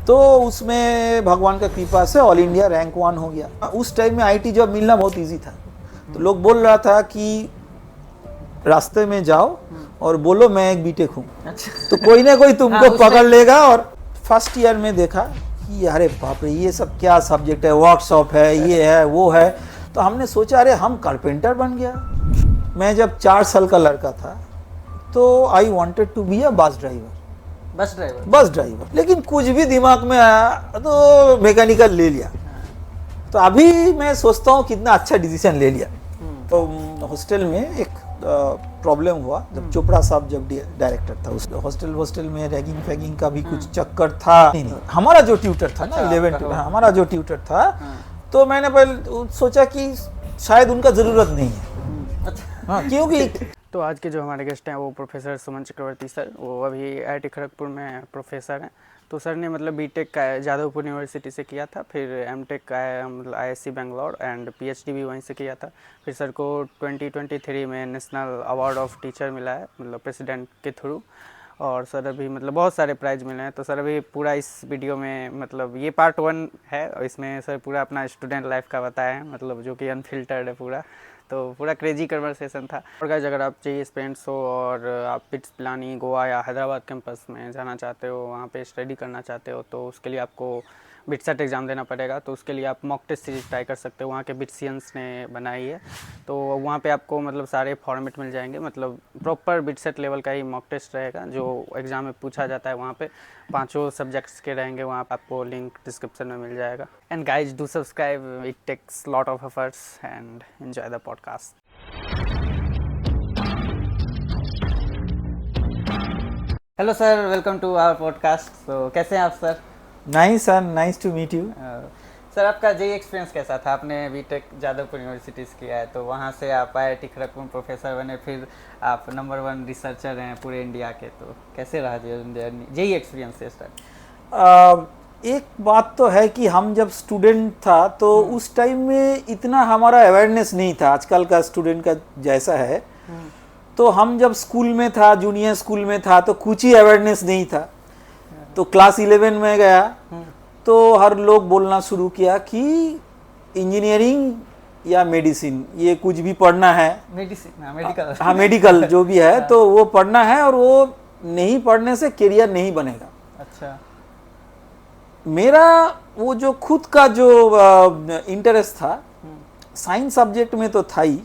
तो उसमें भगवान का कृपा से ऑल इंडिया रैंक 1 हो गया। उस टाइम में आईटी जॉब मिलना बहुत इजी था। तो लोग बोल रहा था कि रास्ते में जाओ और बोलो मैं एक बीटेक हूँ, तो कोई ना कोई तुमको पकड़ लेगा। और फर्स्ट ईयर में देखा कि अरे बाप रे ये सब क्या सब्जेक्ट है, वर्कशॉप है, ये है वो है। तो हमने सोचा अरे हम कारपेंटर बन गया। मैं जब 4 साल का लड़का था तो I wanted to be a bus driver. लेकिन कुछ भी दिमाग में आया तो मैकेनिकल ले लिया। तो अभी मैं सोचता हूँ कितना अच्छा डिसीजन ले लिया। तो हॉस्टल में एक प्रॉब्लम हुआ जब चोपड़ा साहब जब डायरेक्टर था। उस हॉस्टल में रैगिंग फैगिंग का भी कुछ चक्कर था। नहीं, हमारा जो ट्यूटर था ना 11 हमारा जो ट्यूटर था, तो मैंने पहले सोचा कि शायद उनका ज़रूरत नहीं है। हाँ, क्योंकि तो आज के जो हमारे गेस्ट हैं वो प्रोफेसर सुमन चक्रवर्ती सर, वो अभी IIT खड़गपुर में प्रोफेसर हैं। तो सर ने मतलब बीटेक का जादवपुर यूनिवर्सिटी से किया था, फिर एमटेक का मतलब ISC बेंगलोर एंड PhD भी वहीं से किया था। फिर सर को 2023 में नेशनल अवार्ड ऑफ टीचर मिला है, मतलब प्रेसिडेंट के थ्रू। और सर अभी मतलब बहुत सारे प्राइज़ मिले हैं। तो सर अभी पूरा इस वीडियो में मतलब ये पार्ट 1 है और इसमें सर पूरा अपना स्टूडेंट लाइफ का बताया है, मतलब जो कि अनफिल्टर्ड है पूरा। तो पूरा क्रेजी कन्वर्सेशन था। और गाइस अगर आप चाहिए स्टूडेंट्स हो और आप पिट्स पिलानी गोवा या हैदराबाद कैंपस में जाना चाहते हो, वहाँ पे स्टडी करना चाहते हो, तो उसके लिए आपको बिटसेट एग्ज़ाम देना पड़ेगा। तो उसके लिए आप मॉक टेस्ट सीरीज ट्राई कर सकते हो, वहाँ के बिटसियंस ने बनाई है। तो वहाँ पे आपको मतलब सारे फॉर्मेट मिल जाएंगे, मतलब प्रॉपर बिटसेट लेवल का ही मॉक टेस्ट रहेगा जो एग्ज़ाम में पूछा जाता है। वहाँ पे 5 सब्जेक्ट्स के रहेंगे, वहाँ पे आपको लिंक डिस्क्रिप्शन में मिल जाएगा। And guys do subscribe, it takes lot of efforts and enjoy the podcast. Hello sir, welcome to our podcast. तो कैसे हैं आप sir? Nice to meet you. Sir आपका जेई एक्सपीरियंस कैसा था? आपने बीटेक जादवपुर यूनिवर्सिटी से किया है, तो वहाँ से आप IIT खड़गपुर प्रोफेसर बने, फिर आप नंबर 1 रिसर्चर हैं पूरे इंडिया के। तो कैसे रहा जेई एक्सपीरियंस से स्टार्ट? एक बात तो है कि हम जब स्टूडेंट था तो उस टाइम में इतना हमारा अवेयरनेस नहीं था आजकल का स्टूडेंट का जैसा है। तो हम जब स्कूल में था, जूनियर स्कूल में था, तो कुछ ही अवेयरनेस नहीं था। तो क्लास 11 में गया तो हर लोग बोलना शुरू किया कि इंजीनियरिंग या मेडिसिन ये कुछ भी पढ़ना है, मेडिकल, हाँ मेडिकल जो भी है तो वो पढ़ना है और वो नहीं पढ़ने से करियर नहीं बनेगा। अच्छा। मेरा वो जो खुद का जो इंटरेस्ट था साइंस सब्जेक्ट में तो था ही,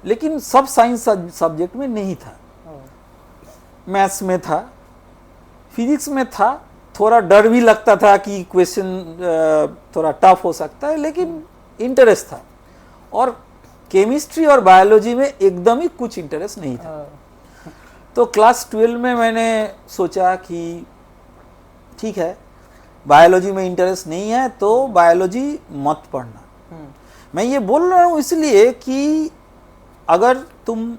लेकिन सब साइंस सब्जेक्ट में नहीं था। मैथ्स में था, फिजिक्स में था, थोड़ा डर भी लगता था कि क्वेश्चन थोड़ा टफ हो सकता है, लेकिन इंटरेस्ट था। और केमिस्ट्री और बायोलॉजी में एकदम ही कुछ इंटरेस्ट नहीं था। तो क्लास 12 में मैंने सोचा कि ठीक है, बायोलॉजी में इंटरेस्ट नहीं है तो बायोलॉजी मत पढ़ना। मैं ये बोल रहा हूँ इसलिए कि अगर तुम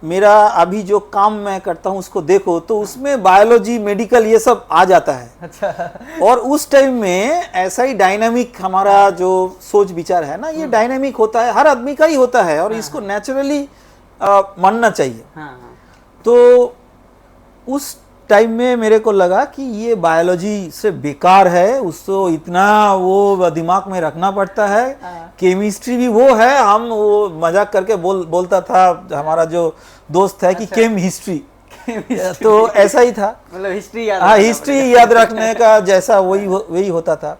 मेरा अभी जो काम मैं करता हूँ उसको देखो तो उसमें बायोलॉजी, मेडिकल ये सब आ जाता है। अच्छा। और उस टाइम में ऐसा ही डायनामिक हमारा जो सोच विचार है ना, ये डायनामिक होता है, हर आदमी का ही होता है और इसको नेचुरली मानना चाहिए। तो उस टाइम में मेरे को लगा कि ये बायोलॉजी से बेकार है, उसको इतना वो दिमाग में रखना पड़ता है। केमिस्ट्री भी वो है, हम वो मजाक करके बोलता था हमारा जो दोस्त है कि केम हिस्ट्री, तो ऐसा ही था, मतलब हिस्ट्री याद, हाँ हिस्ट्री याद रखने का जैसा वही होता था।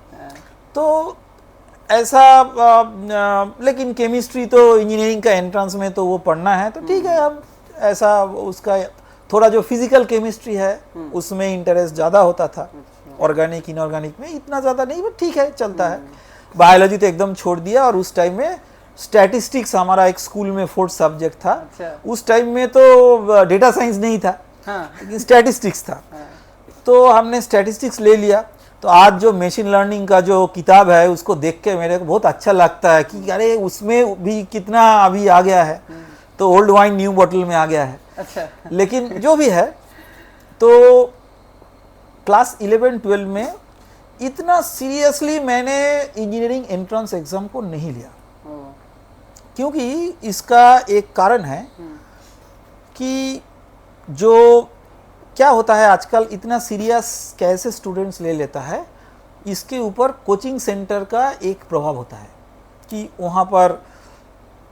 तो ऐसा लेकिन केमिस्ट्री तो इंजीनियरिंग का एंट्रेंस में तो वो पढ़ना है, तो ठीक है। अब ऐसा उसका थोड़ा जो फिजिकल केमिस्ट्री है उसमें इंटरेस्ट ज़्यादा होता था, ऑर्गेनिक इनऑर्गेनिक में इतना ज़्यादा नहीं, बट ठीक है चलता है। बायोलॉजी तो एकदम छोड़ दिया। और उस टाइम में स्टैटिस्टिक्स हमारा एक स्कूल में 4th सब्जेक्ट था। उस टाइम में तो डेटा साइंस नहीं था, लेकिन स्टैटिस्टिक्स था। तो हमने स्टैटिस्टिक्स ले लिया। तो आज जो मशीन लर्निंग का जो किताब है उसको देख के मेरे को बहुत अच्छा लगता है कि अरे उसमें भी कितना अभी आ गया है, तो ओल्ड वाइन न्यू बॉटल में आ गया है। अच्छा। लेकिन जो भी है, तो क्लास 11-12 में इतना सीरियसली मैंने इंजीनियरिंग एंट्रेंस एग्जाम को नहीं लिया, क्योंकि इसका एक कारण है कि जो क्या होता है आजकल इतना सीरियस कैसे स्टूडेंट्स ले लेता है, इसके ऊपर कोचिंग सेंटर का एक प्रभाव होता है कि वहाँ पर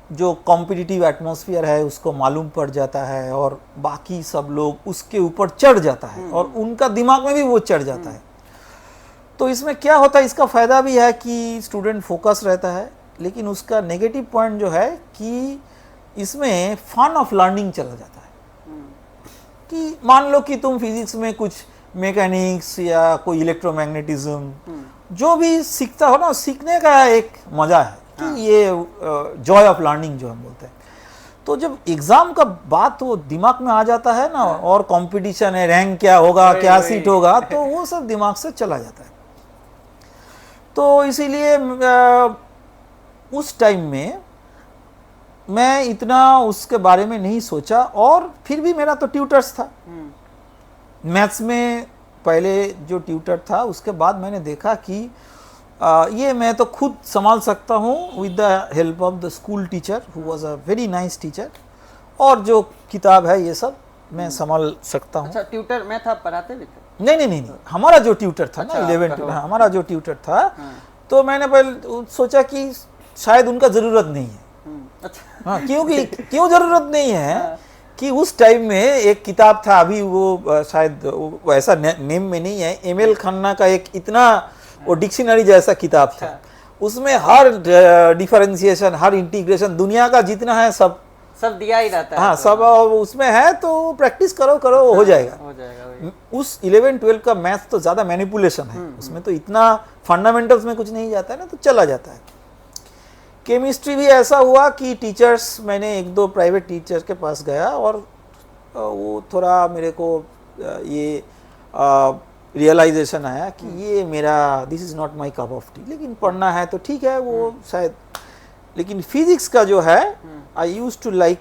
जो कॉम्पिटिटिव एटमॉस्फेयर है उसको मालूम पड़ जाता है और बाकी सब लोग उसके ऊपर चढ़ जाता है और उनका दिमाग में भी वो चढ़ जाता है। तो इसमें क्या होता है, इसका फ़ायदा भी है कि स्टूडेंट फोकस रहता है, लेकिन उसका नेगेटिव पॉइंट जो है कि इसमें फन ऑफ लर्निंग चला जाता है। कि मान लो कि तुम फिजिक्स में कुछ मैकेनिक्स या कोई इलेक्ट्रोमैग्नेटिज्म जो भी सीखता हो ना, सीखने का एक मज़ा है कि ये जॉय ऑफ लर्निंग जो हम बोलते हैं। तो जब एग्ज़ाम का बात वो दिमाग में आ जाता है ना, और कंपटीशन है, रैंक क्या होगा, क्या सीट होगा, तो वो सब दिमाग से चला जाता है। तो इसीलिए उस टाइम में मैं इतना उसके बारे में नहीं सोचा, और फिर भी मेरा तो ट्यूटर्स था मैथ्स में। पहले जो ट्यूटर था, उसके बाद मैंने देखा कि ये मैं तो खुद संभाल सकता हूँ with the help of the school teacher who was a very nice teacher, और जो किताब है ये सब मैं संभाल सकता हूँ। अच्छा, ट्यूटर मैथ आप पढ़ाते भी थे? नहीं, हमारा जो ट्यूटर था ना 11th में, हमारा जो ट्यूटर था, तो मैंने पहले सोचा कि शायद उनका ज़रूरत नहीं है। अच्छा। हाँ, क्योंकि क्यों ज़रूरत नहीं है कि उस टाइम में एक किताब था, अभी वो शायद वो ऐसा नेम में नहीं है, एम.एल. खन्ना का एक इतना वो डिक्शनरी जैसा किताब था, उसमें हर डिफरेंशिएशन, हर इंटीग्रेशन दुनिया का जितना है सब दिया ही रहता है। हाँ, सब उसमें है, तो प्रैक्टिस करो हो जाएगा। उस 11-12 का मैथ्स तो ज़्यादा मैनिपुलेशन है, उसमें तो इतना फंडामेंटल्स में कुछ नहीं जाता है ना, तो चला जाता है। केमिस्ट्री भी ऐसा हुआ कि टीचर्स, मैंने 1-2 प्राइवेट टीचर के पास गया, और वो थोड़ा मेरे को ये रियलाइजेशन आया कि ये मेरा this is not my cup of T, लेकिन पढ़ना है तो ठीक है वो शायद। लेकिन फिजिक्स का जो है, I used to like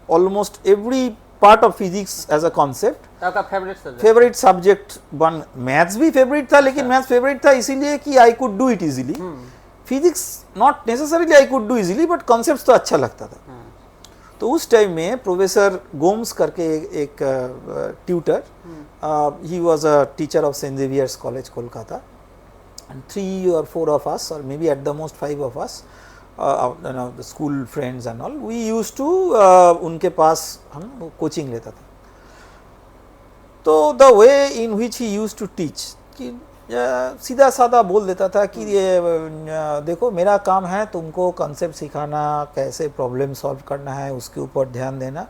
almost every part of physics as a concept. आपका फेवरेट सब्जेक्ट वन, मैथ्स भी फेवरेट था, लेकिन मैथ्स फेवरेट था इसीलिए कि I could do it easily. Physics not necessarily I could do easily, but concepts तो अच्छा लगता था। तो उस टाइम में प्रोफेसर गोम्स करके एक tutor, he was a teacher of Saint Xavier's college Kolkata, and 3 or 4 of us, or maybe at the most 5 of us, the school friends and all, we used to उनके पास हम coaching लेता था। तो the way in which he used to teach, कि सीधा साधा बोल देता था कि ये देखो मेरा काम है तुमको कॉन्सेप्ट सिखाना, कैसे प्रॉब्लम सॉल्व करना है उसके ऊपर ध्यान देना,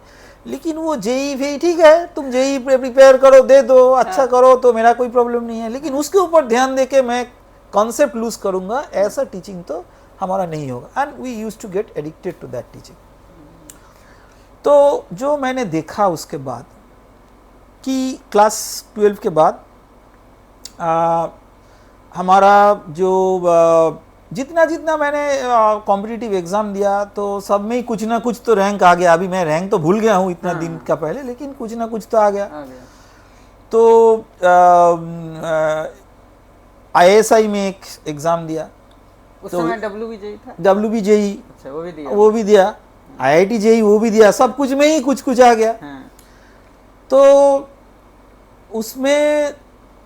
लेकिन वो जेई भी ठीक है, तुम जेई प्रिपेयर करो, दे दो, अच्छा करो, तो मेरा कोई प्रॉब्लम नहीं है, लेकिन उसके ऊपर ध्यान दे के मैं कॉन्सेप्ट लूज करूँगा, ऐसा टीचिंग तो हमारा नहीं होगा। And we used to get addicted to that teaching. तो जो मैंने देखा उसके बाद कि क्लास 12 के बाद हमारा जो जितना मैंने कॉम्पिटिटिव एग्ज़ाम दिया, तो सब में ही कुछ ना कुछ तो रैंक आ गया। अभी मैं रैंक तो भूल गया हूँ इतना दिन का पहले, लेकिन कुछ ना कुछ तो आ गया। तो ISI में एक एग्ज़ाम दिया, उस समय WBJE था। WBJE, अच्छा, वो भी दिया, IIT JEE वो भी दिया, सब कुछ में ही कुछ आ गया। तो उसमें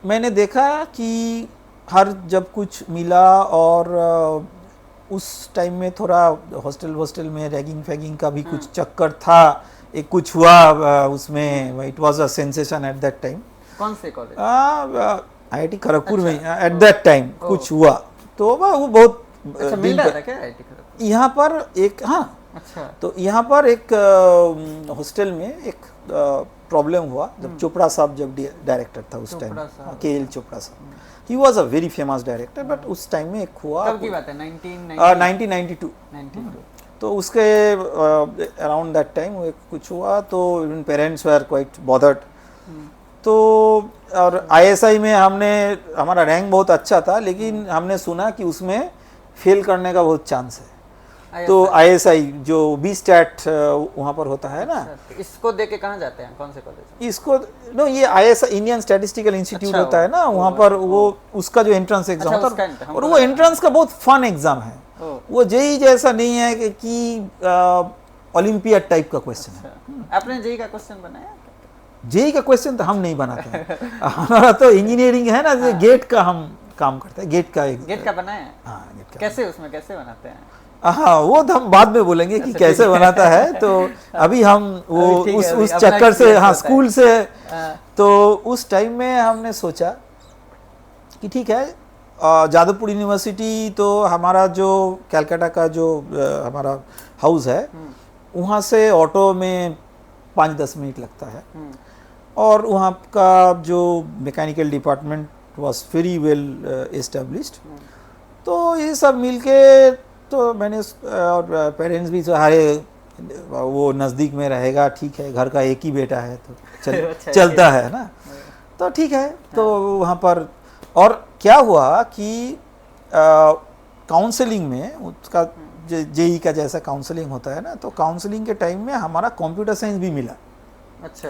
मैंने देखा कि हर जब कुछ मिला, और उस टाइम में थोड़ा हॉस्टल में रैगिंग फैगिंग का भी कुछ चक्कर था, एक कुछ हुआ उसमें, it was a sensation eight that time. कौन से कॉलेज? IIT खड़गपुर में एट दैट टाइम कुछ हुआ, तो वो बहुत मिल रहा था क्या IIT खड़गपुर? यहाँ पर एक, हाँ, अच्छा, तो यहाँ पर एक हॉस्टल में एक प्रॉब्लम हुआ जब चोपड़ा साहब जब डायरेक्टर था उस टाइम, KL चोपड़ा साहब, ही was a very famous director, but उस टाइम में एक हुआ, कब की बात है? 1992। तो उसके अराउंड दैट टाइम वो कुछ हुआ, तो even parents were quite bothered. तो और ISI में हमारा रैंक बहुत अच्छा था, लेकिन हमने सुना कि उसमें फेल करने का बहुत चांस है। तो ISI जो B-STAT वहाँ पर होता है ना, इसको देके कहाँ जाते हैं, कौन से कॉलेज? इसको नो, ये ISI इंडियन स्टैटिस्टिकल इंस्टीट्यूट होता है ना, वहाँ पर वो उसका जो एंट्रेंस एग्जाम होता है, और वो एंट्रेंस का बहुत फन एग्जाम है, वो JEE जैसा नहीं है कि ओलंपियाड टाइप का क्वेश्चन है। आपने JEE का क्वेश्चन बनाया? जेई का क्वेश्चन तो हम नहीं बनाते हैं। हमारा तो इंजीनियरिंग है ना, गेट का हम काम करते हैं, गेट का बनाए हैं। हाँ, गेट का। कैसे उसमें कैसे बनाते हैं? हाँ, वो तो हम बाद में बोलेंगे कि कैसे बनाता है। तो अभी हम वो अभी ठीक है, उस अपना चक्कर से, experience हाँ, होता है। स्कूल से, हाँ, तो उस टाइम में हमने सोचा कि ठीक है, जादवपुर यूनिवर्सिटी तो हमारा जो कलकत्ता का जो हमारा हाउस है, वहाँ से ऑटो में 5-10 मिनट लगता है, और वहाँ का जो mechanical department was very well established. तो ये सब मिलके, तो मैंने और पेरेंट्स भी सारे, वो नज़दीक में रहेगा, ठीक है, घर का एक ही बेटा है तो अच्छा, चलता है ना, तो ठीक है। तो वहाँ पर, और क्या हुआ कि काउंसलिंग में उसका जेई का जैसा काउंसलिंग होता है ना, तो काउंसलिंग के टाइम में हमारा कंप्यूटर साइंस भी मिला। अच्छा।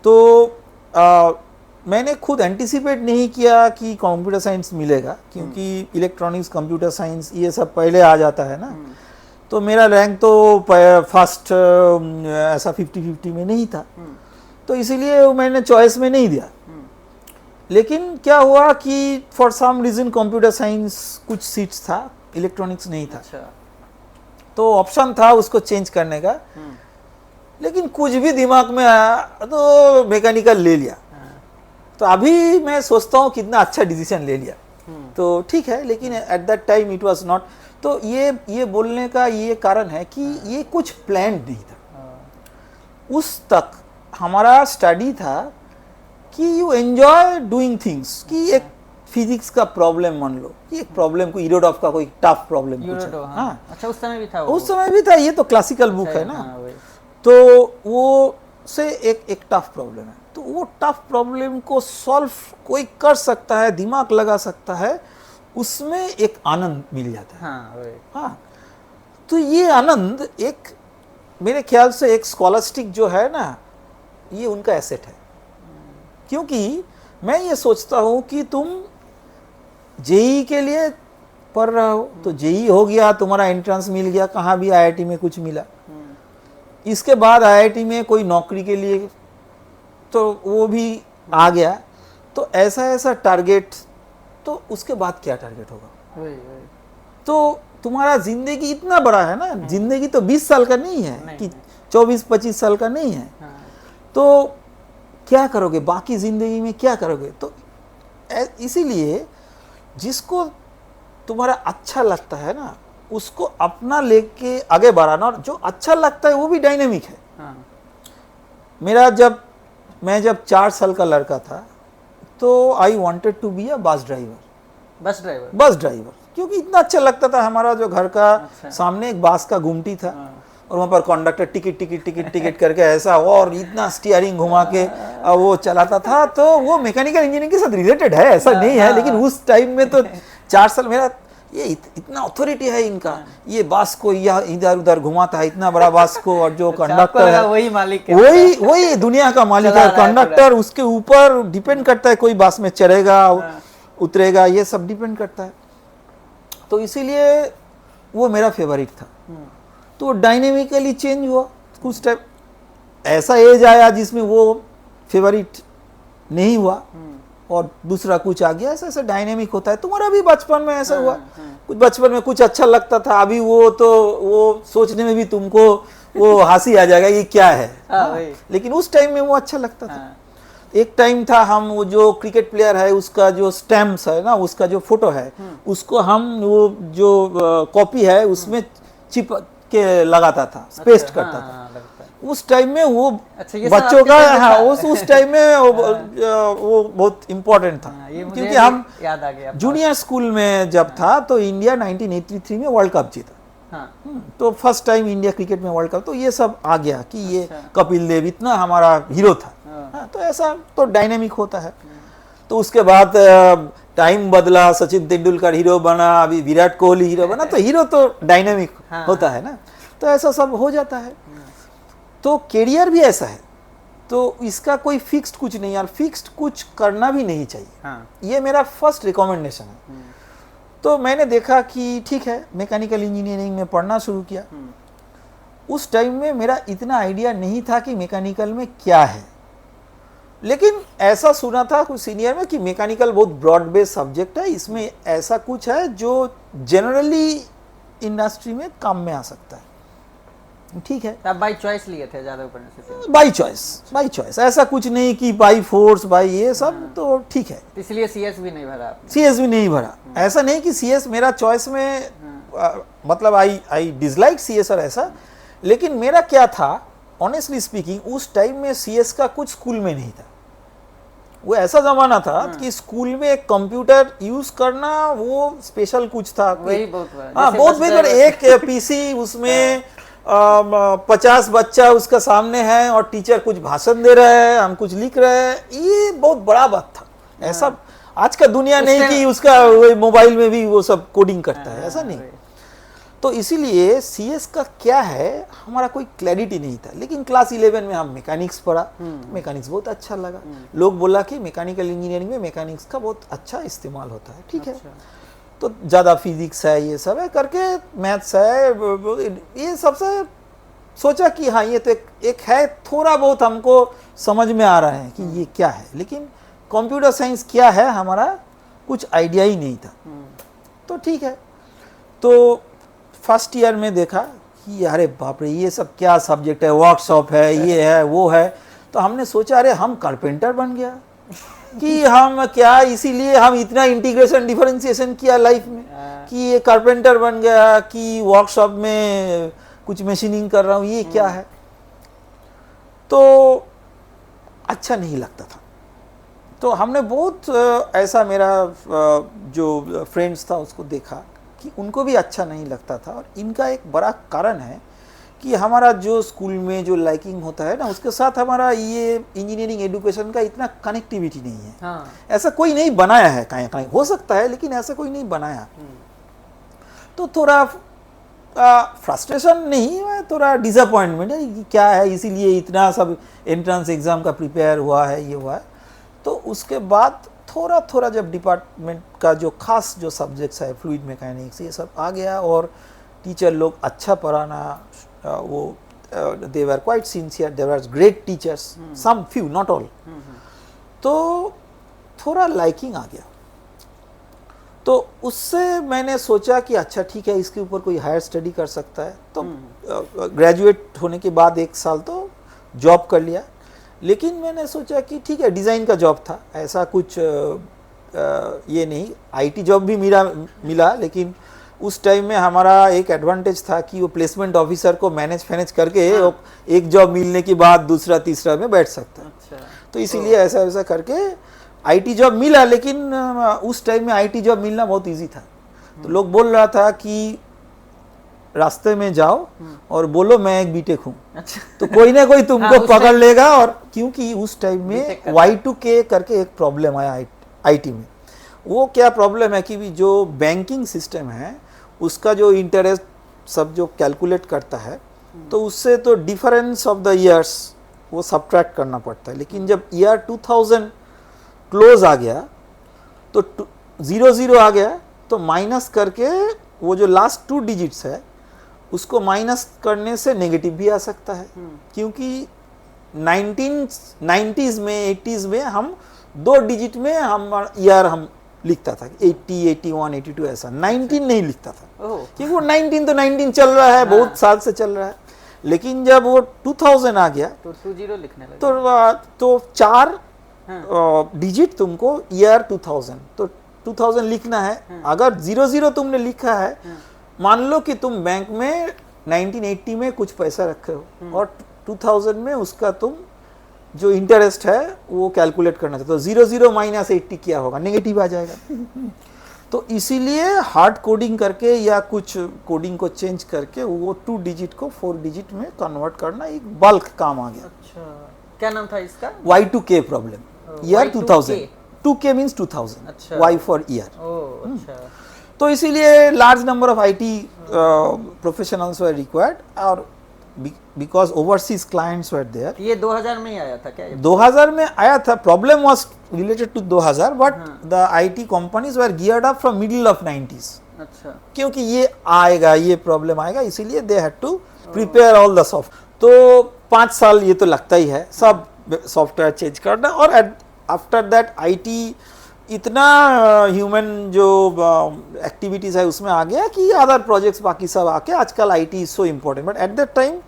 तो मैंने खुद एंटिसिपेट नहीं किया कि कंप्यूटर साइंस मिलेगा, क्योंकि इलेक्ट्रॉनिक्स, कंप्यूटर साइंस ये सब पहले आ जाता है ना। तो मेरा रैंक तो फर्स्ट ऐसा 50-50 में नहीं था, तो इसीलिए मैंने चॉइस में नहीं दिया। लेकिन क्या हुआ कि for some reason computer science कुछ सीट्स था, इलेक्ट्रॉनिक्स नहीं था। अच्छा। तो ऑप्शन था उसको चेंज करने का, लेकिन कुछ भी दिमाग में आया तो मैकेनिकल ले लिया। तो अभी मैं सोचता हूँ कितना अच्छा डिसीजन ले लिया। तो ठीक है, लेकिन eight that time it was not. तो ये बोलने का ये कारण है कि ये कुछ प्लान्ड नहीं था। उस तक हमारा स्टडी था कि यू एंजॉय डूइंग थिंग्स, कि एक फिजिक्स का प्रॉब्लम मान लो, कि एक प्रॉब्लम को यूरोडॉफ का कोई टफ प्रॉब्लम पूछा। हाँ। अच्छा, उस समय भी था वो? उस समय भी था, ये तो क्लासिकल बुक है ना। हाँ, वही। तो वो से एक टफ प्रॉब्लम है, तो वो टफ प्रॉब्लम को सॉल्व कोई कर सकता है, दिमाग लगा सकता है, उसमें एक आनंद मिल जाता है। हाँ, वही। हाँ, तो ये आनंद एक, मेरे ख्याल से एक स्कॉलस्टिक जो है ना, ये उनका एसेट है। क्योंकि मैं ये सोचता हूँ कि तुम जेई के लिए पढ़ रहे हो, तो जेई हो गया, तुम्हारा एंट्रेंस मिल गया, कहाँ भी आईआईटी में कुछ मिला, इसके बाद आईआईटी में कोई नौकरी के लिए तो वो भी आ गया, तो ऐसा टारगेट, तो उसके बाद क्या टारगेट होगा? वही। तो तुम्हारा जिंदगी इतना बड़ा है ना, जिंदगी तो 20 साल का नहीं है, कि 24-25 साल का नहीं है। हाँ। तो क्या करोगे बाकी जिंदगी में, क्या करोगे? तो इसीलिए जिसको तुम्हारा अच्छा लगता है ना, उसको अपना लेके आगे बढ़ाना, और जो अच्छा लगता है वो भी डायनेमिक है। हाँ। मैं जब 4 साल का लड़का था, तो I wanted to be a bus driver, क्योंकि इतना अच्छा लगता था। हमारा जो घर का सामने एक बांस का गुमटी था, और वहाँ पर कंडक्टर टिकट करके ऐसा, और इतना स्टीयरिंग घुमा के वो चलाता था। तो वो मैकेनिकल इंजीनियरिंग के साथ रिलेटेड है, ऐसा नहीं है, लेकिन उस टाइम में तो 4 साल मेरा, ये इतना अथॉरिटी है इनका, ये बास को इधर उधर घुमाता है, इतना बड़ा बास को, और जो कंडक्टर है वही मालिक है, वही दुनिया का मालिक है। कंडक्टर उसके ऊपर डिपेंड करता है, कोई बास में चढ़ेगा उतरेगा, ये सब डिपेंड करता है। तो इसीलिए वो मेरा फेवरेट था। तो डायनेमिकली चेंज हुआ कुछ टाइम, ऐसा एज आया जिसमें वो फेवरेट नहीं हुआ, और दूसरा कुछ आ गया। ऐसा डायनेमिक होता है। तुम्हारा भी बचपन में ऐसा हुआ, कुछ बचपन में कुछ अच्छा लगता था, अभी वो सोचने में भी तुमको वो हंसी आ जाएगा ये क्या है। लेकिन उस टाइम में वो अच्छा लगता था। एक टाइम था, हम वो जो क्रिकेट प्लेयर है उसका जो स्टैम्प्स है ना, उसका जो फोटो है, उसको हम वो जो कॉपी है उसमें चिपक के लगाता था, पेस्ट करता था। उस टाइम में वो बच्चों का, हाँ, उस टाइम में वो बहुत इम्पोर्टेंट था। क्योंकि हम याद आ गया, जूनियर स्कूल में जब था, तो इंडिया 1983 में वर्ल्ड कप जीता। तो फर्स्ट टाइम इंडिया क्रिकेट में वर्ल्ड कप, तो ये सब आ गया कि ये कपिल देव इतना हमारा हीरो था। तो ऐसा तो डायनेमिक होता है। तो उसके बाद टाइम बदला, सचिन तेंदुलकर हीरो बना, अभी विराट कोहली हीरो बना, तो हीरो तो डायनेमिक होता है ना। तो ऐसा सब हो जाता है। तो कैरियर भी ऐसा है, तो इसका कोई फिक्स्ड कुछ नहीं, यार फिक्स्ड कुछ करना भी नहीं चाहिए। ये मेरा फर्स्ट रिकमेंडेशन है। तो मैंने देखा कि ठीक है, मैकेनिकल इंजीनियरिंग में पढ़ना शुरू किया। उस टाइम में मेरा इतना आइडिया नहीं था कि मैकेनिकल में क्या है। लेकिन ऐसा सुना था कुछ सीनियर में कि मैकेनिकल बहुत ब्रॉड बेस्ड सब्जेक्ट है, इसमें ऐसा कुछ है जो जनरली इंडस्ट्री में काम में आ सकता है। ठीक है, आप बाई चॉइस लिए थे जादवपुर यूनिवर्सिटी? बाई चॉइस, ऐसा कुछ नहीं कि बाई फोर्स बाई ये सब, तो ठीक है। इसलिए सीएस भी नहीं भरा आपने? सीएस भी नहीं भरा, ऐसा नहीं कि सीएस मेरा चॉइस में मतलब आई डिसलाइक सीएस और ऐसा, लेकिन मेरा क्या था ऑनेस्टली स्पीकिंग, उस टाइम में सीएस का कुछ स्कूल में नहीं था। वो ऐसा जमाना था कि स्कूल में कंप्यूटर यूज करना वो स्पेशल कुछ था। वही बहुत बड़ा, हाँ, जैसे बहुत बस बड़ा एक पीसी, उसमें 50 बच्चा उसका सामने है और टीचर कुछ भाषण दे रहा है, हम कुछ लिख रहे हैं, ये बहुत बड़ा बात था। ऐसा आज का दुनिया नहीं कि उसका मोबाइल में भी वो सब कोडिंग करता है, ऐसा नहीं। तो इसीलिए सीएस का क्या है हमारा कोई क्लैरिटी नहीं था। लेकिन क्लास 11 में हम मैकेनिक्स पढ़ा, मैकेनिक्स बहुत अच्छा लगा। लोग बोला कि मैकेनिकल इंजीनियरिंग में मैकेनिक्स का बहुत अच्छा इस्तेमाल होता है। ठीक है, तो ज़्यादा फिजिक्स है, ये सब है करके, मैथ्स है, ये सबसे सोचा कि हाँ ये तो एक है, थोड़ा बहुत हमको समझ में आ रहा है कि ये क्या है, लेकिन कंप्यूटर साइंस क्या है हमारा कुछ आइडिया ही नहीं था। तो ठीक है, तो फर्स्ट ईयर में देखा कि अरे बाप रे ये सब क्या सब्जेक्ट है, वर्कशॉप है, ये है वो है। तो हमने सोचा अरे हम कारपेंटर बन गया कि हम क्या, इसीलिए हम इतना इंटीग्रेशन डिफरेंशिएशन किया लाइफ में कि ये कारपेंटर बन गया कि वर्कशॉप में कुछ मशीनिंग कर रहा हूँ, ये क्या है। तो अच्छा नहीं लगता था। तो हमने बहुत ऐसा मेरा जो फ्रेंड्स था उसको देखा कि उनको भी अच्छा नहीं लगता था। और इनका एक बड़ा कारण है कि हमारा जो स्कूल में जो लाइकिंग होता है ना, उसके साथ हमारा ये इंजीनियरिंग एजुकेशन का इतना कनेक्टिविटी नहीं है। हाँ। ऐसा कोई नहीं बनाया है, कहीं कहीं हो सकता है, लेकिन ऐसा कोई नहीं बनाया। तो थोड़ा फ्रस्ट्रेशन नहीं है, थोड़ा डिसअपॉइंटमेंट है कि क्या है, इसीलिए इतना सब एंट्रेंस एग्जाम का प्रिपेयर हुआ है, ये हुआ है। तो उसके बाद थोड़ा थोड़ा जब डिपार्टमेंट का जो खास जो सब्जेक्ट्स है, फ्लूइड मैकेनिक्स, ये सब आ गया और टीचर लोग अच्छा पढ़ाना, वो they were quite sincere, they were great teachers, some few not all. तो थोड़ा लाइकिंग आ गया। तो उससे मैंने सोचा कि अच्छा ठीक है, इसके ऊपर कोई हायर स्टडी कर सकता है। तो ग्रेजुएट होने के बाद 1 साल तो जॉब कर लिया। लेकिन मैंने सोचा कि ठीक है, डिज़ाइन का जॉब था, ऐसा कुछ ये नहीं, आईटी जॉब भी मिला। लेकिन उस टाइम में हमारा एक एडवांटेज था कि वो प्लेसमेंट ऑफिसर को मैनेज करके एक जॉब मिलने के बाद दूसरा तीसरा में बैठ सकता है। अच्छा। तो इसीलिए ऐसा वैसा करके आईटी जॉब मिला। लेकिन उस टाइम में आईटी जॉब मिलना बहुत इजी था। तो लोग बोल रहा था कि रास्ते में जाओ और बोलो मैं एक बीटेक हूँ, अच्छा। तो कोई ना कोई तुमको हाँ, पकड़ लेगा। और क्योंकि उस टाइम में Y2K करके एक प्रॉब्लम आया आईटी में। वो क्या प्रॉब्लम है कि जो बैंकिंग सिस्टम है उसका जो इंटरेस्ट सब जो कैलकुलेट करता है, तो उससे तो डिफरेंस ऑफ द ईयर्स वो सब्ट्रैक्ट करना पड़ता है। लेकिन जब ईयर 2000 क्लोज आ गया तो 00 आ गया, तो माइनस करके वो जो लास्ट 2 डिजिट्स है उसको माइनस करने से नेगेटिव भी आ सकता है। क्योंकि 1990s में 80s में हम 2 डिजिट में हम ईयर हम लिखता था 80, 81, 82 ऐसा, 19 नहीं लिखता था। क्योंकि वो 19 तो 19 चल रहा है, बहुत साल से चल रहा है। लेकिन जब वो 2000 आ गया तो 20 लिखने लगे, तो 4 डिजिट तुमको ईयर 2000, तो 2000 लिखना है। अगर 00 तुमने लिखा है, मान लो कि तुम बैंक में 1980 में कुछ पैसा रखे हो और 2000 में उसका तुम जो इंटरेस्ट है वो कैलकुलेट करना चाहते हो, तो 00 माइनस 80 क्या होगा, नेगेटिव आ जाएगा। तो इसीलिए हार्ड कोडिंग करके या कुछ कोडिंग को चेंज करके वो 2 डिजिट को 4 डिजिट में कन्वर्ट करना एक बल्क काम आ गया। अच्छा, क्या नाम था इसका? Y2K problem, year 2000, 2K means 2000, अच्छा। Y for year. ओह, अच्छा। तो इसीलिए large number of IT professionals were required, और because overseas clients were there. ये 2000 में ही आया था क्या? 2000 में आया था। Problem was related to 2000, but the IT companies were geared up from middle of 90s। अच्छा। क्योंकि ये आएगा, ये प्रॉब्लम आएगा, इसीलिए they had to prepare all the soft. तो 5 साल ये तो लगता ही है, सब सॉफ्टवेयर चेंज करना, और आफ्टर दैट आईटी इतना ह्यूमन जो एक्टिविटीज़ है उसमें आ गया कि अदर प्रोजेक्ट्स बाकी सब आके आजकल IT is so important, but at that time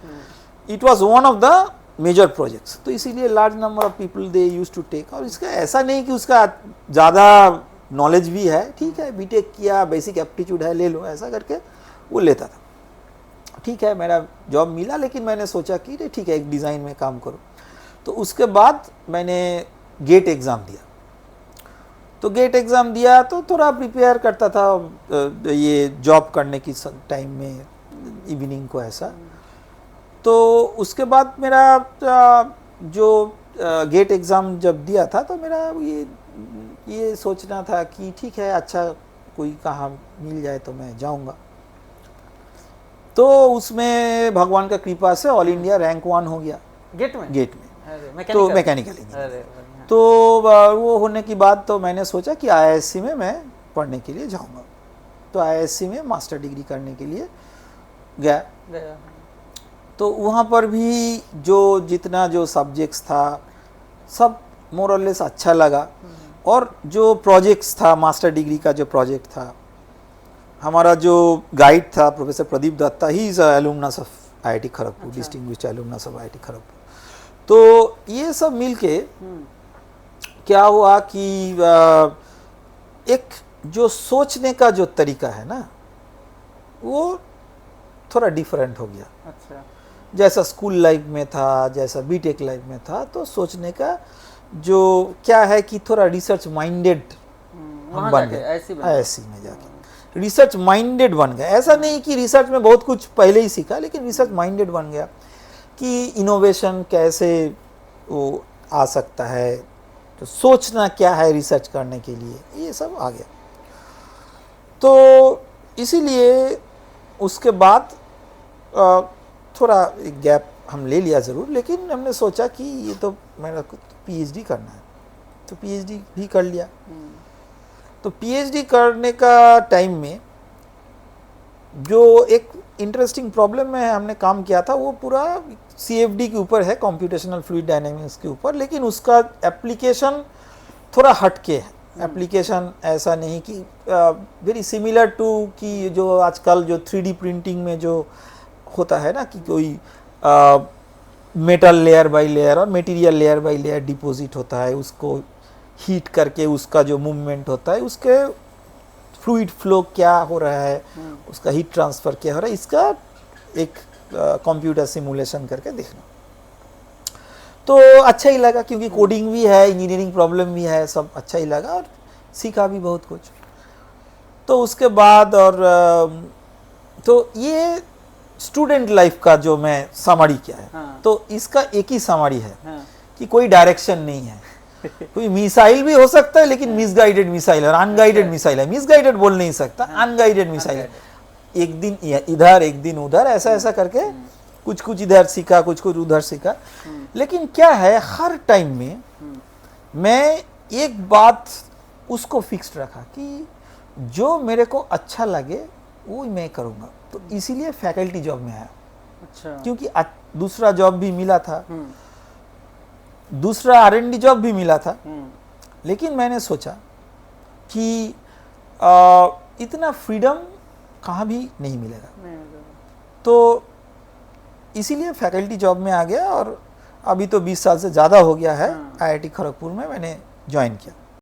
it was one of the major projects. तो इसीलिए large number of people they use to take, और इसका ऐसा नहीं कि उसका ज़्यादा नॉलेज भी है, ठीक है, बीटेक किया, बेसिक एप्टीट्यूड है, ले लो, ऐसा करके वो लेता था। ठीक है, मेरा जॉब मिला, लेकिन मैंने सोचा कि ठीक है एक डिज़ाइन में काम करो। तो उसके बाद मैंने गेट एग्ज़ाम दिया। तो गेट एग्ज़ाम दिया तो थोड़ा प्रिपेयर करता था ये जॉब करने की टाइम में, इवनिंग को ऐसा। तो उसके बाद मेरा जो गेट एग्ज़ाम जब दिया था तो मेरा ये सोचना था कि ठीक है अच्छा कोई कहाँ मिल जाए तो मैं जाऊँगा। तो उसमें भगवान का कृपा से ऑल इंडिया रैंक 1 हो गया गेट में। गेट में, अरे तो मैकेनिकल। मैकेनिकल अरे इंजीनियरिंग। बढ़िया। तो वो होने की बाद तो मैंने सोचा कि आईआईएससी में मैं पढ़ने के लिए जाऊंगा। तो आईआईएससी में मास्टर डिग्री करने के लिए गया। गया। तो वहाँ पर भी जो जितना जो सब्जेक्ट्स था सब मोर और लेस अच्छा लगा, और जो प्रोजेक्ट्स था, मास्टर डिग्री का जो प्रोजेक्ट था, हमारा जो गाइड था professor Pradeep Dutta, he is alumnus of IIT Kharagpur, distinguished alumnus of IIT Kharagpur. तो ये सब मिलके क्या हुआ कि एक जो सोचने का जो तरीका है ना वो थोड़ा डिफरेंट हो गया। अच्छा। जैसा स्कूल लाइफ में था, जैसा बीटेक लाइफ में था, तो सोचने का जो क्या है कि थोड़ा रिसर्च माइंडेड हम बन गए। आईआईएससी में जाके रिसर्च माइंडेड बन गए। ऐसा नहीं कि रिसर्च में बहुत कुछ पहले ही सीखा, लेकिन रिसर्च माइंडेड बन गया कि इनोवेशन कैसे वो आ सकता है, तो सोचना क्या है रिसर्च करने के लिए, ये सब आ गया। तो इसीलिए उसके बाद थोड़ा एक गैप हम ले लिया ज़रूर, लेकिन हमने सोचा कि ये तो मेरा पीएचडी करना है, तो पीएचडी भी कर लिया। तो पीएचडी करने का टाइम में जो एक इंटरेस्टिंग प्रॉब्लम में हमने काम किया था वो पूरा सीएफडी के ऊपर है, कंप्यूटेशनल फ्लूइड डायनामिक्स के ऊपर, लेकिन उसका एप्लीकेशन थोड़ा हटके है। एप्लीकेशन ऐसा नहीं कि वेरी सिमिलर टू कि जो आजकल जो 3D प्रिंटिंग में जो होता है ना कि कोई मेटल लेयर बाय लेयर और material layer by layer deposit होता है, उसको हीट करके उसका जो मूवमेंट होता है, उसके फ्लूइड फ्लो क्या हो रहा है, उसका हीट ट्रांसफ़र क्या हो रहा है, इसका एक कंप्यूटर सिमुलेशन करके देखना। तो अच्छा ही लगा, क्योंकि कोडिंग भी है, इंजीनियरिंग प्रॉब्लम भी है, सब अच्छा ही लगा और सीखा भी बहुत कुछ। तो उसके बाद और तो ये स्टूडेंट लाइफ का जो मैं समरी किया है, हाँ। तो इसका एक ही समरी है हाँ। कि कोई डायरेक्शन नहीं है। कोई मिसाइल भी हो सकता है, लेकिन मिसगाइडेड मिसाइल और अनगाइडेड मिसाइल है। मिसगाइडेड बोल नहीं सकता, अनगाइडेड मिसाइल है। एक दिन इधर एक दिन उधर, ऐसा ऐसा करके कुछ कुछ इधर सीखा, कुछ कुछ उधर सीखा। लेकिन क्या है, हर टाइम में मैं एक बात उसको फिक्स्ड रखा कि जो मेरे को अच्छा लगे वो मैं करूँगा। तो इसीलिए फैकल्टी जॉब में आया। अच्छा। क्योंकि दूसरा जॉब भी मिला था, दूसरा R&D जॉब भी मिला था, लेकिन मैंने सोचा कि इतना फ्रीडम कहाँ भी नहीं मिलेगा, तो इसीलिए फैकल्टी जॉब में आ गया। और अभी तो 20 साल से ज़्यादा हो गया है, आईआईटी खड़गपुर में मैंने ज्वाइन किया।